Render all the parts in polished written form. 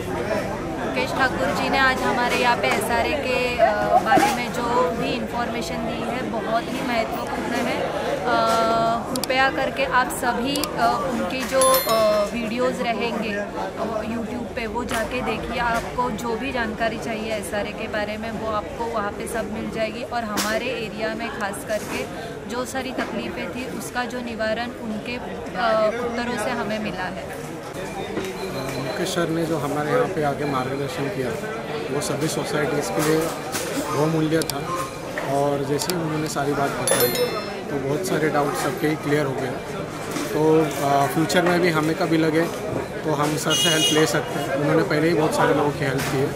मुकेश ठाकुर जी ने आज हमारे यहाँ पे एसआरए के बारे में जो भी इंफॉर्मेशन दी है बहुत ही महत्वपूर्ण है। कृपया करके आप सभी उनकी जो वीडियोस रहेंगे यूट्यूब पे वो जाके देखिए। आपको जो भी जानकारी चाहिए एसआरए के बारे में वो आपको वहाँ पे सब मिल जाएगी। और हमारे एरिया में खास करके जो सारी तकलीफ़ें थी उसका जो निवारण उनके उत्तरों से हमें मिला है। मुकेश सर ने जो हमारे यहाँ पे आके मार्गदर्शन किया वो सभी सोसाइटीज़ के लिए बहुमूल्य था। और जैसे ही उन्होंने सारी बात बताई तो बहुत सारे डाउट सबके ही क्लियर हो गए। तो फ्यूचर में भी हमें कभी लगे तो हम सर से हेल्प ले सकते हैं। उन्होंने पहले ही बहुत सारे लोगों की हेल्प की है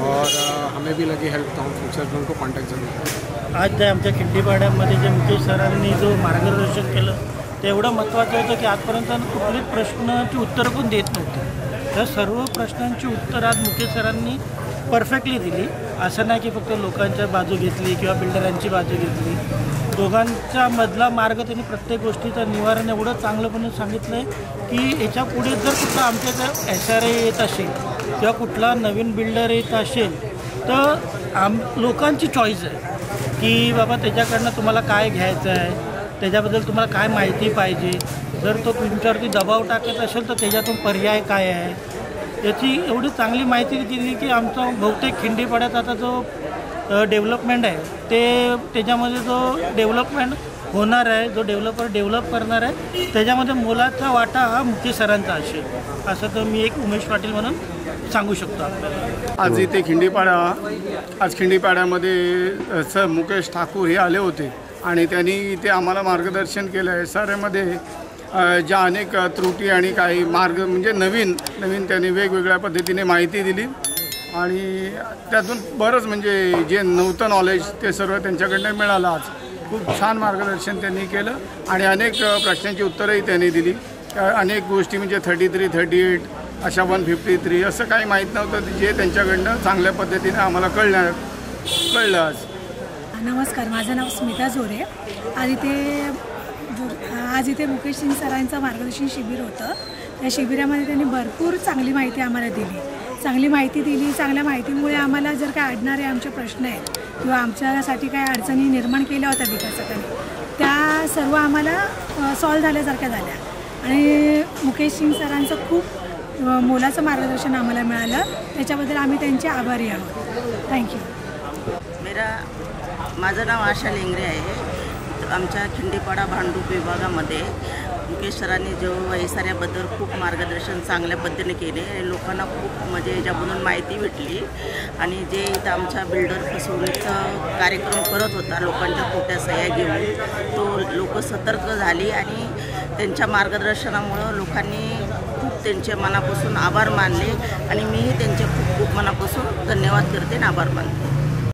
और हमें भी लगी हेल्प, तो हम फ्यूचर में उनको कॉन्टॅक्ट जरूर करें। आज आमच्या खिंडीपाड्यामध्ये जे मुकेश सरांनी जो मार्गदर्शन केलं ते एवढं महत्त्वाचं होतं की आजपर्यंत कुठलीच प्रश्नाची उत्तरं पण देत नव्हते। तर सर्व प्रश्नांची उत्तर आज मुकेश सरांनी परफेक्टली दिली। असं नाही की फक्त लोकांच्या बाजू घेतली किंवा बिल्डरांची बाजू घेतली, दोघांच्या मधला मार्ग त्यांनी प्रत्येक गोष्टीचं निवारण एवढं चांगलंपणे सांगितलं आहे की याच्या पुढे जर कुठला आमच्या जर एसआरए येत असेल किंवा कुठला नवीन बिल्डर येत असेल तर लोकांची चॉईस आहे की बाबा त्याच्याकडनं तुम्हाला काय घ्यायचं आहे, त्याच्याबद्दल तुम्हाला काय माहिती पाहिजे। जर तो तुमच्यावरती दबाव टाकत असेल तर त्याच्यातून पर्याय काय आहे याची एवढी चांगली माहिती दिली की आमचा बहुतेक खिंडीपाड्यात आता जो डेव्हलपमेंट आहे ते त्याच्यामध्ये जो डेव्हलपमेंट होणार आहे, जो डेव्हलपर डेव्हलप करणार आहे त्याच्यामध्ये मोलाचा वाटा हा मुकेश सरांचा असेल असं तर मी एक उमेश पाटील म्हणून सांगू शकतो आपल्याला। आज इथे खिंडीपाड्यामध्ये सर मुकेश ठाकूर हे आले होते आणि त्यांनी इथे आम्हाला मार्गदर्शन केलं आहे। एसआरएमध्ये ज्या अनेक त्रुटी आणि काही मार्ग म्हणजे नवीन त्यांनी वेगवेगळ्या पद्धतीने माहिती दिली आणि त्यातून बरंच म्हणजे जे नव्हतं नॉलेज ते सर्व त्यांच्याकडनं मिळालं। आज खूप छान मार्गदर्शन त्यांनी केलं आणि अनेक प्रश्नांची उत्तरंही त्यांनी दिली। अनेक गोष्टी म्हणजे 33, 38 अशा 153 असं काही माहीत नव्हतं जे त्यांच्याकडनं चांगल्या पद्धतीने आम्हाला कळलं आज। नमस्कार, माझं नाव स्मिता जोरे। आज इथे मुकेश सिंग सरांचं मार्गदर्शन शिबिर होतं। त्या शिबिरामध्ये त्यांनी भरपूर चांगली माहिती आम्हाला दिली। चांगल्या माहितीमुळे आम्हाला जर काय अडणारे आमचे प्रश्न आहेत किंवा आमच्यासाठी काय अडचणी निर्माण केल्या होत्या विकासाकडे त्या सर्व आम्हाला सॉल्व झाल्यासारख्या झाल्या आणि मुकेश सिंग सरांचं खूप मोलाचं मार्गदर्शन आम्हाला मिळालं, त्याच्याबद्दल आम्ही त्यांचे आभारी आहोत। थँक्यू। माझं नाव आशा लेंगरे आहे। आमच्या खिंडीपाडा भांडूप विभागामध्ये मुकेश सरांनी जो एसआरएबद्दल खूप मार्गदर्शन चांगल्या पद्धतीने केले। लोकांना खूप म्हणजे याच्यामधून माहिती भेटली आणि जे इथं आमचा बिल्डर फसवणूकीचा कार्यक्रम करत होता लोकांच्या खोट्या सह्या घेऊन तो लोक सतर्क झाली आणि त्यांच्या मार्गदर्शनामुळं लोकांनी खूप त्यांचे मनापासून आभार मानले आणि मीही त्यांचे खूप मनापासून धन्यवाद करते आणि आभार मानते।